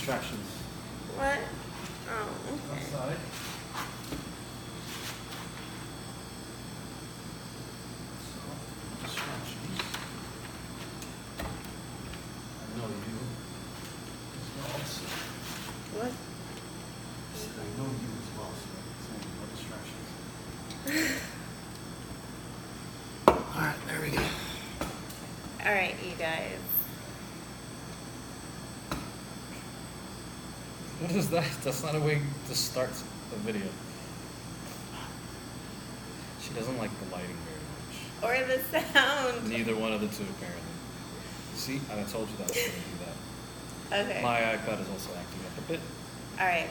distractions. What? Oh, okay. Outside. So, distractions. I know you as well, so. What? I know you as well, so it's only no distractions. Alright, there we go. Alright, you guys. What is that? That's not a way to start a video. She doesn't like the lighting very much. Or the sound. Neither one of the two, apparently. See, I told you that I was going to do that. Okay. My iPad is also acting up a bit. Alright.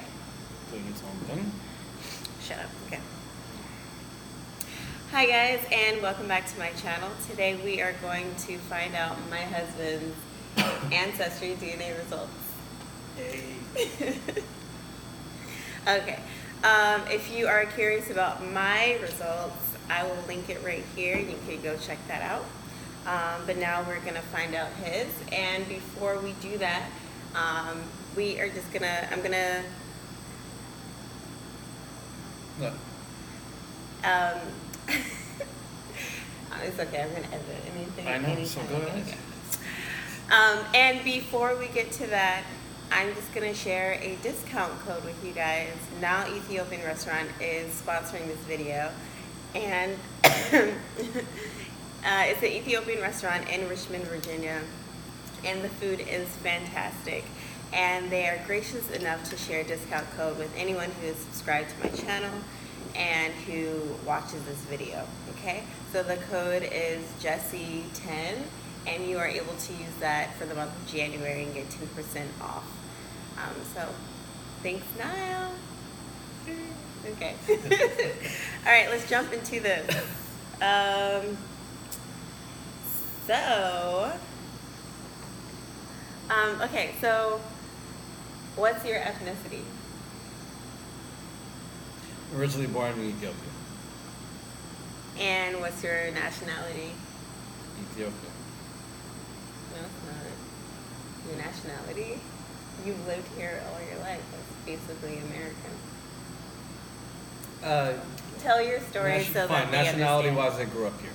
Doing its own thing. Shut up. Okay. Hi guys, and welcome back to my channel. Today we are going to find out my husband's Ancestry DNA results. Hey. Okay. If you are curious about my results, I will link it right here. You can go check that out. But now we're gonna find out his. And before we do that, we are just gonna. No. It's okay. I'm gonna edit anything. I know. Anytime. So go ahead. Okay. And before we get to that, I'm just going to share a discount code with you guys. Now Ethiopian restaurant is sponsoring this video, and it's an Ethiopian restaurant in Richmond, Virginia, and the food is fantastic, and they are gracious enough to share a discount code with anyone who is subscribed to my channel and who watches this video. Okay, so the code is Jessie10, and you are able to use that for the month of January and get 10% off. So, thanks, Niall. Okay. All right, let's jump into this. Okay, so what's your ethnicity? Originally born in Ethiopia. And what's your nationality? Ethiopia. No, it's not. Your nationality? You've lived here all your life. That's basically American. Tell your story so that they nationality understand. wise, I grew up here.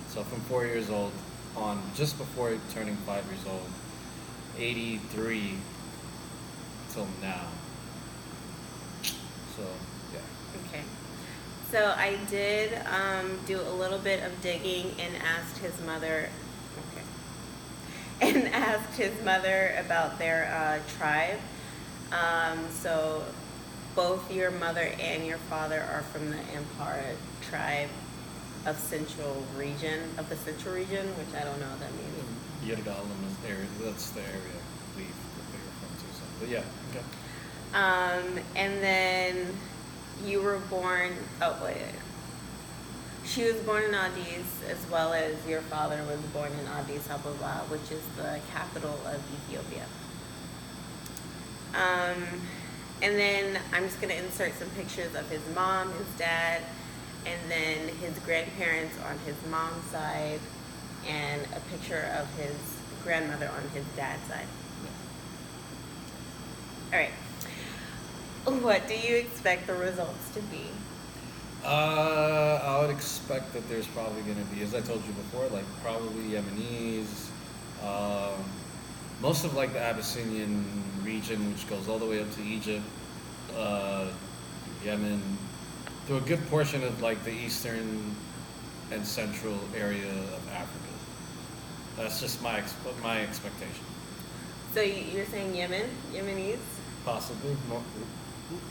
So from 4 years old on, just before turning 5 years old, 83 till now. So yeah. Okay. So I did do a little bit of digging and asked his mother. And asked his mother about their tribe. So both your mother and your father are from the Amhara tribe of the Central region, which I don't know what that means. Yirgalam is the area, that's the area I believe that they were from too. So, but yeah, okay. And then you were born, she was born in Addis, as well as your father was born in Addis Ababa, which is the capital of Ethiopia. And then I'm just going to insert some pictures of his mom, his dad, and then his grandparents on his mom's side, and a picture of his grandmother on his dad's side. All right. What do you expect the results to be? I would expect that there's probably going to be, as I told you before, like probably Yemenis, most of like the Abyssinian region, which goes all the way up to Egypt, Yemen, to a good portion of like the eastern and central area of Africa. That's just my expectation. So you're saying Yemenis? Possibly.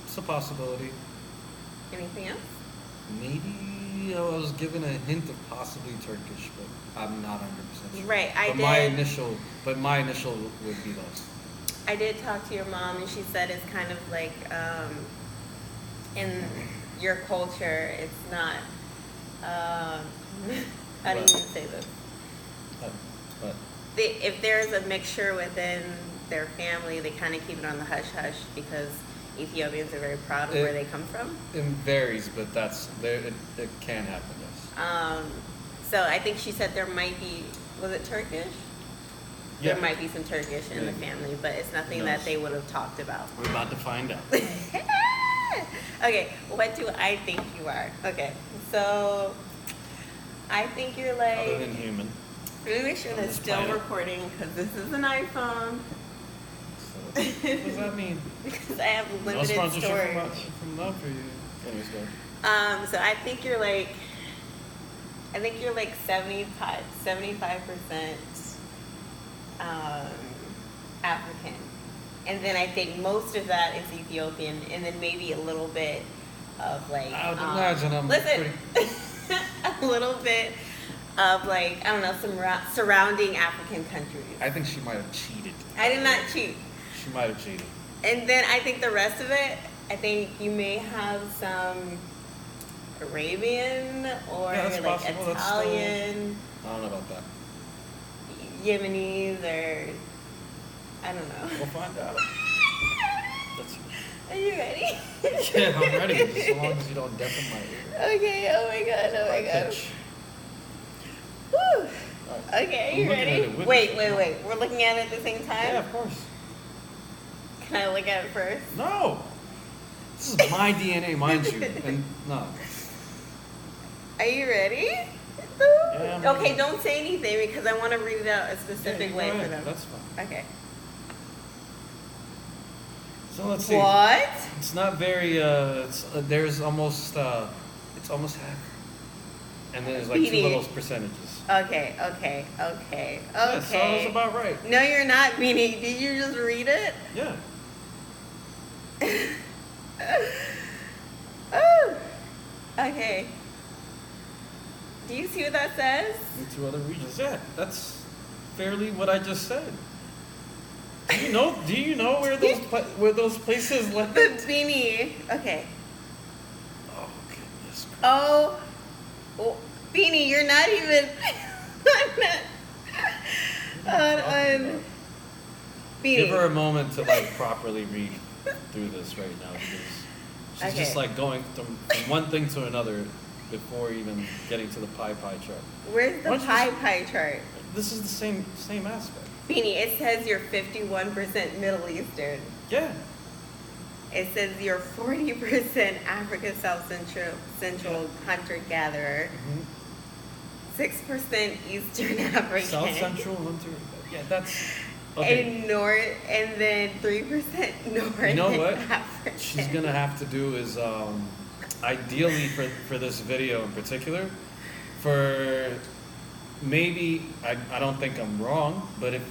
It's a possibility. Anything else? Maybe I was given a hint of possibly Turkish, but I'm not 100% sure. Right, But my initial would be those. I did talk to your mom, and she said it's kind of like in your culture, it's not. How do you even say this? But If there's a mixture within their family, they kind of keep it on the hush hush because Ethiopians are very proud of where they come from. It varies, but it can happen, yes. So I think she said there might be, was it Turkish? Yeah. there might be some Turkish in the Maybe. family, but it's nothing Who that knows? they would have talked about. We're about to find out. Okay, what do I think you are? Okay, so I think you're like. Other than human. Let me make sure On that's this still planet. recording because this is an iPhone. So, what does that mean? Because I have No limited sponsorship storage. from love for you. Anyways, go. So I think you're like 75% African, and then I think most of that is Ethiopian, and then maybe a little bit of like. I would imagine I'm listen, a little bit of like I don't know some surrounding African countries. I think she might have cheated. I did not cheat. She might have cheated. And then I think the rest of it, I think you may have some Arabian or Yeah, that's like possible. That's still- Italian, I don't know about that. Yemenis, or I don't know. We'll find out. That's, Are you ready? yeah, I'm ready. Just so long as you don't deafen my ear. Okay, oh my god, oh my god. Pitch. Woo. Alright. Okay, I'm you looking at ready? it with Wait. you. We're looking at it at the same time? Yeah, of course. Can I look at it first? No! This is my DNA, mind you. And no. Are you ready? Yeah, I'm Okay, ready. don't say anything because I want to read it out a Yeah, specific you way go for ahead. them. That's fine. Okay. So let's see. What? It's not very, there's almost, it's almost half. And then there's like two Beanie. little percentages. Okay. Yeah, so I was about right. No, you're not, Beanie. Did you just read it? Yeah. Oh. Okay. Do you see what that says? And two other regions. Yeah, that's fairly what I just said. Do you know where those places The land? Beanie. Okay. Oh goodness. Oh, Beanie, you're not even on Beanie. Give her a moment to like properly read through this right now because she's Okay. just like going from one thing to another before even getting to the pie chart. Where's the Why don't you pie chart? This is the same aspect. Beanie, it says you're 51% Middle Eastern. Yeah. It says you're 40% Africa South Central hunter gatherer, 6% Eastern African, South Central Hunter. Yeah, that's okay. and then 3% Northern You know what African. she's gonna have to do is ideally for this video in particular, for maybe I don't think I'm wrong, but if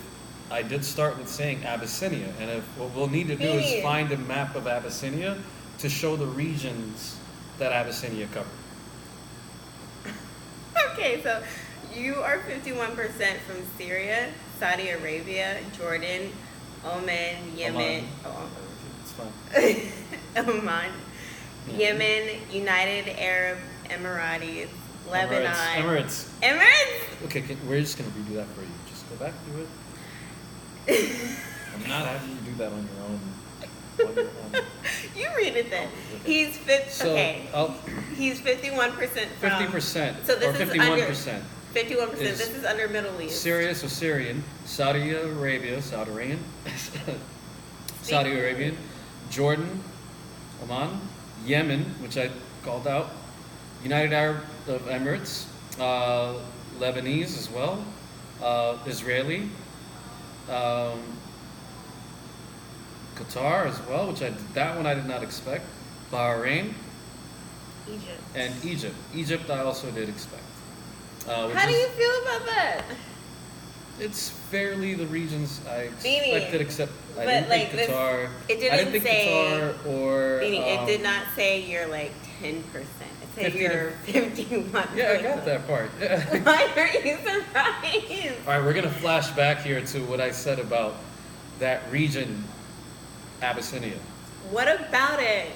I did start with saying Abyssinia, and if what we'll need to do is Beanie. find a map of Abyssinia to show the regions that Abyssinia covered. Okay, so you are 51% from Syria, Saudi Arabia, Jordan, Oman, Yemen, It's fine. Oman, Yeah. Yemen, United Arab Emirates, Lebanon. Emirates. Emirates? Okay, we're just gonna redo that for you. Just go back to it. I'm not having you do that on your own. You read it then. Okay. He's He's 51% from 50%. So this or is 51%. 51%. is This is under Middle East. Syria, so Syrian, Saudi Arabian, Jordan, Oman, Yemen, which I called out, United Arab Emirates, Lebanese as well, Israeli, Qatar as well, which that one I did not expect, Bahrain, Egypt. and Egypt. Egypt I also did expect. How do you feel about that? It's fairly the regions I Beanie, expected, except I but didn't like think Qatar. it didn't I didn't think say- Qatar or. Meaning it did not say you're like 10%. It said 50 you're 51%. Yeah, I got that part. Yeah. Why aren't you surprised? All right, we're gonna flash back here to what I said about that region, Abyssinia. What about it?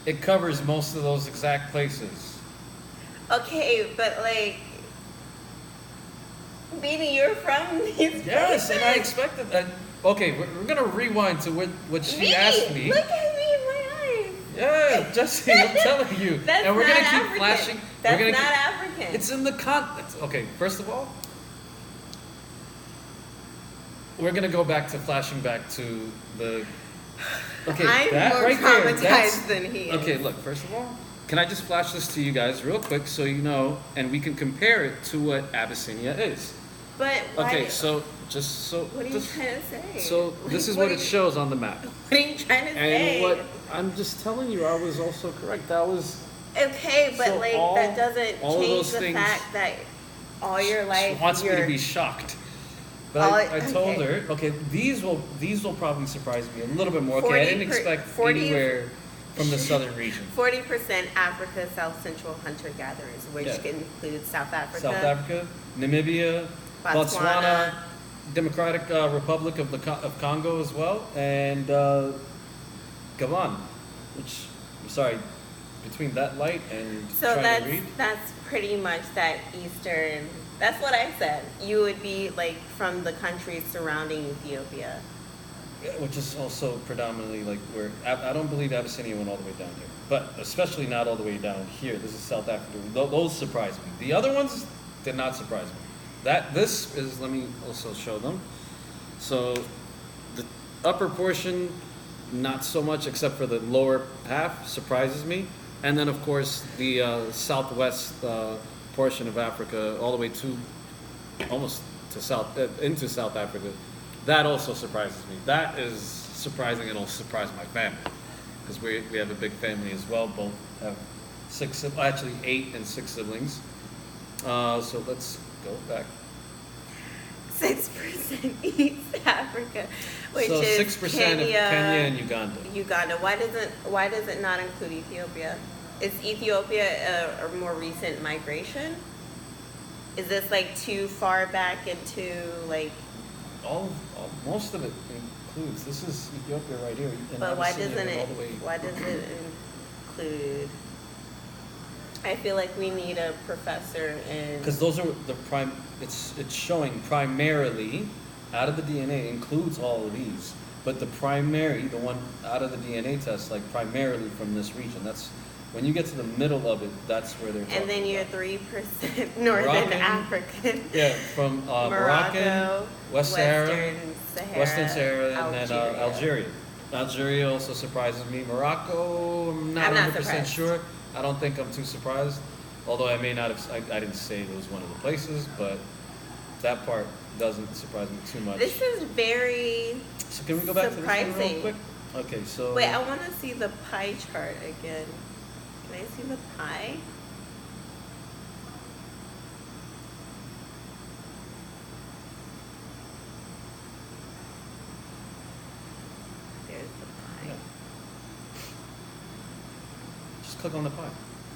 It covers most of those exact places. Okay, but like, Beanie, you're from these Yes, and I places. expected that. Okay, we're gonna rewind to what she Beanie, asked me. Look at me in my eyes. Yeah, Jesse, I'm telling you. That's and we're not gonna keep African. flashing. That's we're gonna not keep, African. It's in the context. Okay, first of all, we're gonna go back to flashing back to the. Okay, I'm that more right there. traumatized than he is. Okay, look. First of all, can I just flash this to you guys real quick so you know, and we can compare it to what Abyssinia is. But why? Okay, so just so. What are you trying to say? So this is what it shows on the map. What are you trying to say? And what I'm just telling you, I was also correct. That was. Okay, but So like all- that doesn't all of change those the things- fact that all your life She wants me you're to be shocked. But all- I told okay. her, okay, these will probably surprise me a little bit more. Okay, I didn't expect 40 anywhere from the southern region. 40% Africa, South Central hunter-gatherers, which Yeah. includes South Africa, South Africa, Namibia, Botswana, Democratic Republic of of Congo as well, and Gabon, which I'm sorry, between that light and So trying to read. that's pretty much that Eastern. That's what I said. You would be like from the countries surrounding Ethiopia. Yeah, which is also predominantly like where I don't believe Abyssinia went all the way down here, but especially not all the way down here. This is South Africa. Those surprised me. The other ones did not surprise me. This is. Let me also show them. So the upper portion, not so much, except for the lower half, surprises me. And then of course the southwest portion of Africa, all the way to almost to into South Africa. That also surprises me. That is surprising. It'll surprise my family because we have a big family as well. Both have actually 8 and 6 siblings. So let's go back. 6% East Africa, which So is 6% Kenya, of Kenya and Uganda. Uganda. Why does it not include Ethiopia? Is Ethiopia a more recent migration? Is this like too far back into like? Most of it includes. This is Ethiopia right here. And But why Abyssinia doesn't went it? all the way- Why does it include? I feel like we need a professor in. Because those are the prime. It's showing primarily out of the DNA includes all of these, but the one out of the DNA test, like primarily from this region. That's when you get to the middle of it. That's where they're. And then talking you're about. 3% Northern Moroccan, African. Yeah, from Moroccan, Morocco, West Sahara, Sahara, Western Sahara, and then Algeria. Algeria also surprises me. Morocco, I'm not 100% surprised. sure. I don't think I'm too surprised. Although I may not have, I didn't say it was one of the places, but that part doesn't surprise me too much. This is very. So can we go back to this one real surprising. quick? Okay, so. Wait, I want to see the pie chart again. Can I see the pie? There's the pie. Yeah. Just click on the pie.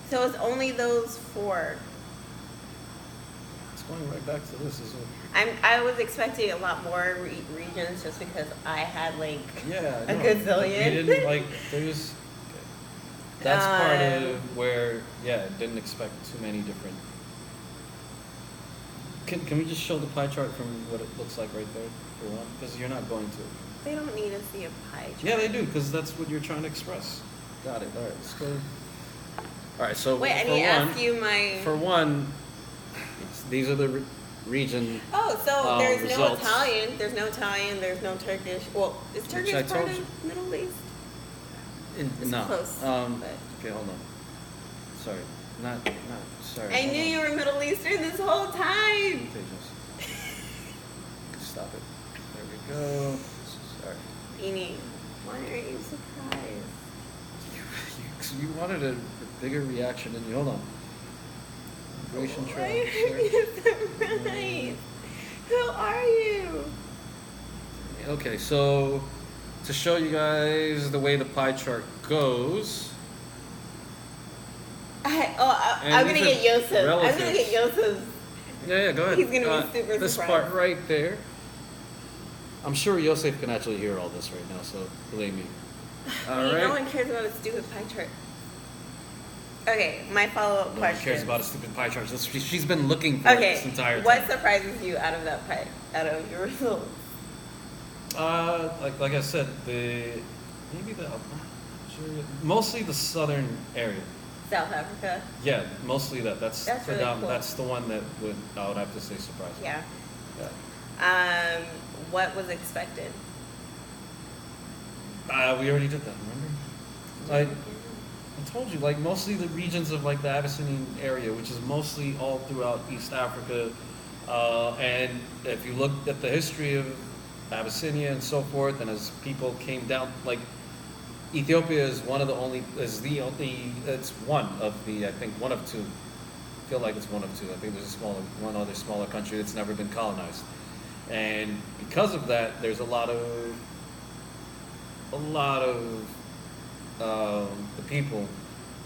So it's only those 4. It's going right back to this, isn't it? I was expecting a lot more regions just because I had like Yeah, a no, gazillion. We didn't like. There's. That's part of where, didn't expect too many different. Can we just show the pie chart from what it looks like right there for one? Because you're not going to. They don't need to see a pie chart. Yeah, they do, because that's what you're trying to express. Got it. All right, let's go. All right, so Wait, I need to ask you my. For one, these are the region. Oh, so there's results. no Italian. There's no Italian. There's no Turkish. Well, is Turkish I part told of Middle East? It's No. close, but- Okay, hold on. Sorry, not sorry. I hold knew on. you were Middle Eastern this whole time. Okay, just stop it. There we go. Sorry. Beanie, why aren't you surprised? You wanted a bigger reaction than you. Hold on. Migration Why trail. aren't you surprised? Who are you? Okay, so to show you guys the way the pie chart goes. I'm gonna these get are Yosef. I'm gonna relatives. get Yosef. Yeah, go ahead. He's gonna be super This surprised. part right there. I'm sure Yosef can actually hear all this right now, so believe me. All No right. one cares about a stupid pie chart. Okay, my follow-up No one question. cares about a stupid pie chart. She's been looking for it this entire time. What surprises you out of that pie? Out of your results? Like I said, mostly the southern area. South Africa. Yeah, mostly that. That's That's really cool. That's the one that I would have to say surprising. Yeah. Yeah. what was expected? We already did that, remember? I told you, like, mostly the regions of, like, the Abyssinian area, which is mostly all throughout East Africa. And if you look at the history of Abyssinia and so forth, and as people came down, like, Ethiopia is one of the only, it's one of the, I think, one of two. I feel like it's one of two. I think there's one other smaller country that's never been colonized. And because of that, there's a lot of the people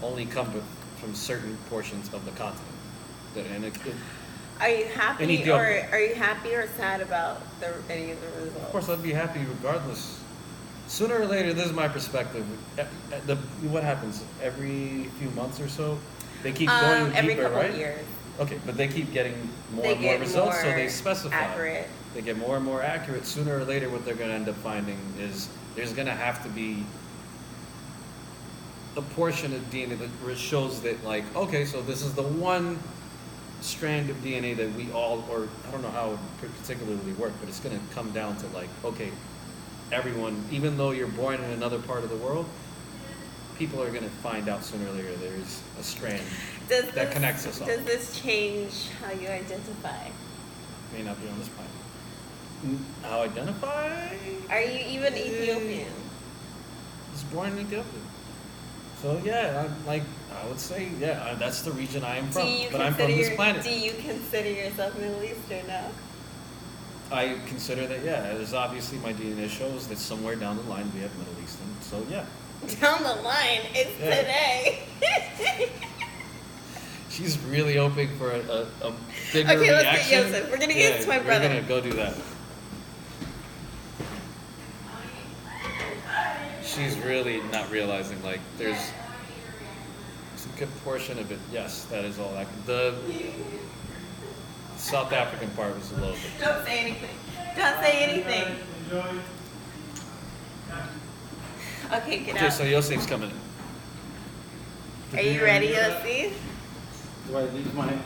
only come from certain portions of the continent. And Are you happy in or Ethiopia. are you happy or sad about any of the results? Of course, I'd be happy regardless. Sooner or later, this is my perspective. What happens every few months or so? They keep going every deeper, couple right? of years. Okay, but they keep getting more They and more get results, so more they specify. accurate. They get more and more accurate. Sooner or later, what they're going to end up finding is there's going to have to be a portion of DNA that shows that, like, okay, so this is the one strand of DNA that we all, or I don't know how it particularly work, but it's going to come down to, like, okay, everyone, even though you're born in another part of the world, people are going to find out sooner or later there's a strand that connects us all. Does this change how you identify? May not be on this planet. How identify? Are you even Ethiopian? I was born in Ethiopia. So yeah, I would say, yeah, that's the region I am from. But I'm from this planet. Do you consider yourself Middle Eastern now? I consider that, yeah. There's obviously my DNA shows that somewhere down the line we have Middle Eastern. So yeah. Down the line, it's today. She's really hoping for a bigger Okay, let's reaction. get Yosef. We're gonna get to my brother. We're gonna go do that. She's really not realizing, like, there's a good portion of it. Yes, that is all. The South African part was a little bit. Don't say anything. Don't say anything. Okay, get Okay, out. so Yosef's coming in. Are you ready, Yosef? Do I leave my...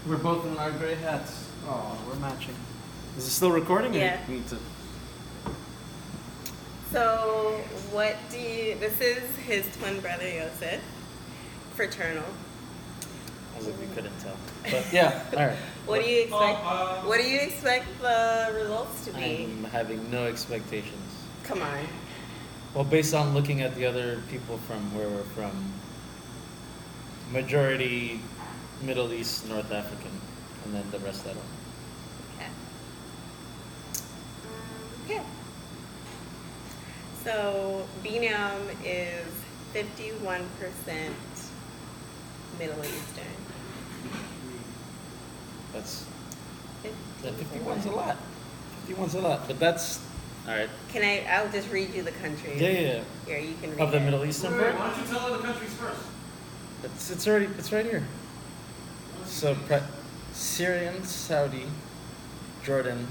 We're both in our gray hats. Oh, we're matching. Is it still recording? Yeah. Or need to... So, this is his twin brother, Yosef. Fraternal. As if you couldn't tell. But yeah, all right. What do you expect? What do you expect the results to be? I'm having no expectations. Come on. Well, based on looking at the other people from where we're from, majority Middle East, North African, and then the rest I don't know. Okay. So, Binyam is 51% Middle Eastern. That's... That 51's a lot. 51's a lot, but that's... All right. I'll just read you the countries. Yeah. Here, you can read Of the it. Middle Eastern part? Why don't you tell her the countries first? It's right here. So Syrian, Saudi, Jordan,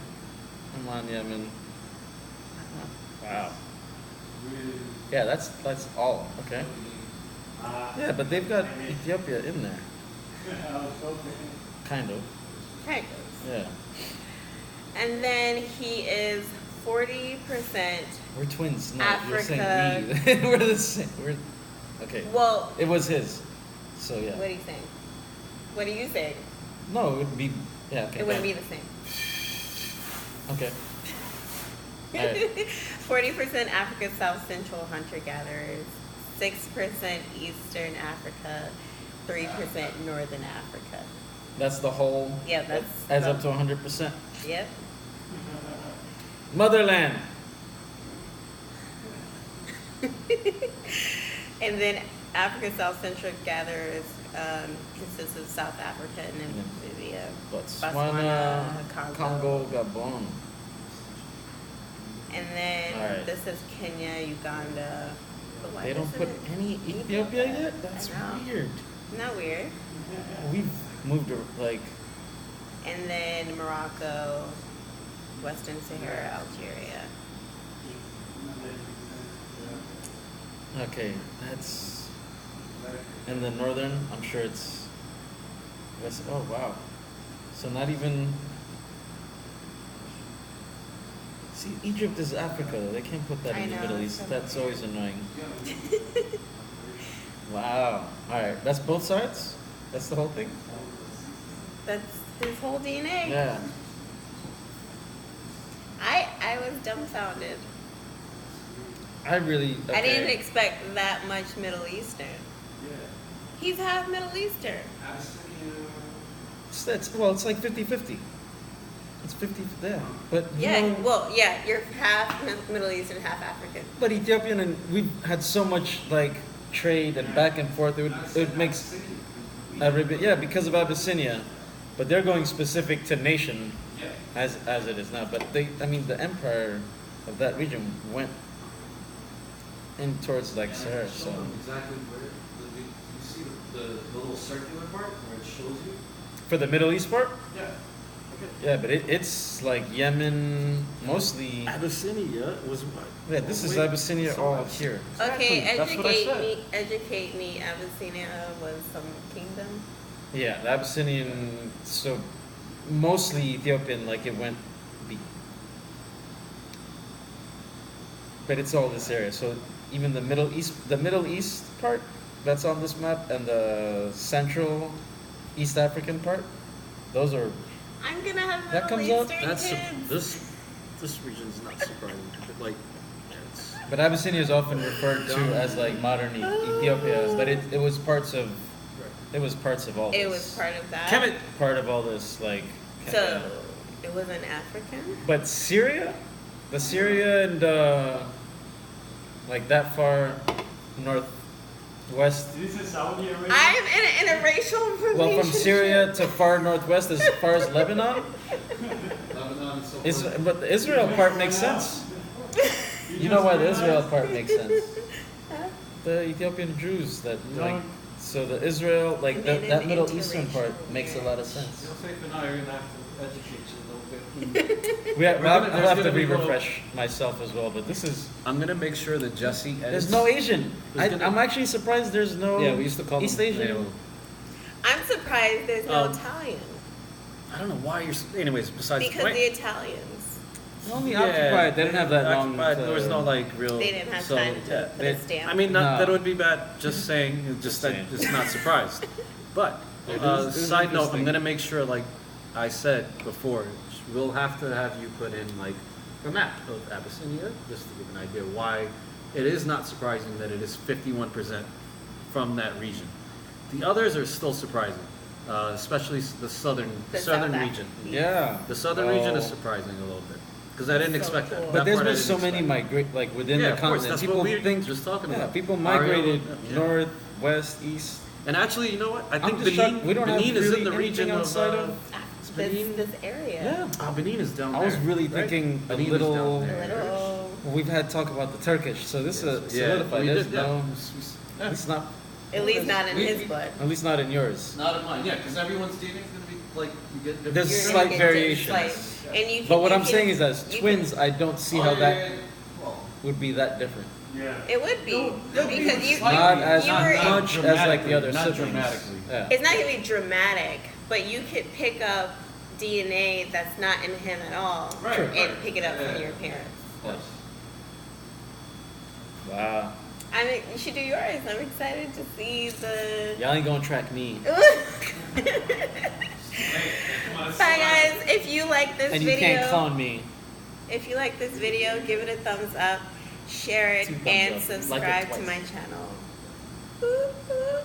Oman, Yemen. Wow. Yeah, that's all. Okay. Yeah, but they've got Ethiopia in there. Kind of. Okay. Yeah. And then he is 40%. We're twins. No, you're Africa. saying we. We're the same. Okay. Well, It was his. So yeah. what are you saying? What are you saying? No, it would be. Yeah. Okay. It wouldn't be the same. Okay. All right. 40% Africa, South Central hunter-gatherers, 6% Eastern Africa, 3% Northern Africa. That's the whole. Yeah, that that's adds up to 100%. Yep. Motherland. And then Africa, South Central gatherers consists of South Africa and Namibia, Botswana, Congo, Gabon. And then Alright. this is Kenya, Uganda. But why They don't isn't put it any Ethiopia yet? That's I know. weird. Isn't that weird? We've moved like And then Morocco, Western Sahara, Algeria. okay, that's and the northern, I'm sure it's west. Oh wow. So not even See, Egypt is Africa, though. They can't put that I in the know, Middle it's East. so That's weird. always annoying. Wow. Alright, that's both sides? That's the whole thing? That's his whole DNA. Yeah. I was dumbfounded. I really. I didn't okay. expect that much Middle Eastern. He's half Middle Eastern. Well, it's like 50-50. It's 50, yeah. But, you Yeah, know, well, yeah, you're half Middle Eastern, half African. but Ethiopian, and we've had so much, like, trade and back and forth. It makes every bit, yeah, because of Abyssinia. But they're going specific to nation as it is now. But the empire of that region went in towards like Sahara. Show So them exactly where. You see the little circular part where it shows you? for the Middle East part, Yeah. Okay. yeah, but it's like Yemen, mostly. Abyssinia was what? Yeah, this is Wait, Abyssinia so all that's- here. Okay, That's what I said. educate me. Abyssinia was some kingdom. Yeah, the Abyssinian, so mostly Ethiopian, like it went, be, but it's all this area. So even the Middle East part that's on this map, and the Central East African part, those are I'm gonna have That Middle comes up? Eastern That's kids. this region's not surprising. Like, it's, But Abyssinia is often referred to as like modern Ethiopia, but it was parts of all this. It was part of that. Kemet, part of all this, like. So it wasn't African. But Syria, and like that far northwest. This is Saudi Arabia. I'm in a racial Well, from relationship. Syria to far northwest, as far as Lebanon. Lebanon and so Is, forth. but the Israel part makes sense. You know why the Israel part makes sense? The Ethiopian Jews that like. So the Israel, like Made that an Middle Eastern part interracial makes a lot of sense. You'll say for now you're gonna have to educate you a little bit. I'll there's have to gonna be little- re-refresh myself as well, but this is. I'm gonna make sure that Jesse There's no Asian. There's gonna- I'm actually surprised there's no. Yeah, we used to call East them. Asian. I'm surprised there's no Um, Italian I don't know why you're. Anyways, besides because the point. the Italians Only occupied. They didn't have that long. Occupied, there was no like real. they didn't have so, time to yeah, put a stamp. I mean, not No. that it would be bad. Just saying, just that saying. just not surprised. But It is side note, I'm interesting. gonna make sure, like I said before, we'll have to have you put in like a map of Abyssinia just to give an idea why it is not surprising that it is 51% from that region. The others are still surprising, especially the southern The southern South region. Yeah. The southern region is Oh. surprising a little bit because I didn't So expect cool. that. But That there's part I been so didn't many expect. migrate like within Yeah, the of course, continent. that's People what we were think just talking yeah, about. people Areola- migrated yeah. north, west, east. And actually, you know what? I think I'm just shocked Benin, we don't have Benin is really in the anything region of. outside of. Benin? this area. Yeah. Benin is down I there. was really right? thinking a Benin is little. down A there. little. We've had talk about the Turkish, so this is Yeah, solidified. we There's did, yeah. no. Yeah. It's not. At least not in his blood. At least not in yours. Not in mine, yeah, because everyone's DNA is gonna be like you get different. There's You're slight gonna get variations. slight- and you can, But what you I'm can- saying is, as you twins, I don't see Oh, how yeah, that yeah, yeah. Well, would be that different. Yeah. It would be They'll be because you. slightly- Not as you were- much as like the other Not siblings. dramatically. Yeah. It's not gonna be dramatic, but you could pick up DNA that's not in him at all, Right, and right. pick it up Yeah. from your parents. of course. Wow. I mean, you should do yours. I'm excited to see the. Y'all ain't gonna track me. Bye guys. If you like this And you video, can't clone me. if you like this video, give it a thumbs up, share it, 2 thumbs and up. Like it subscribe to twice. my channel. Woo, woo.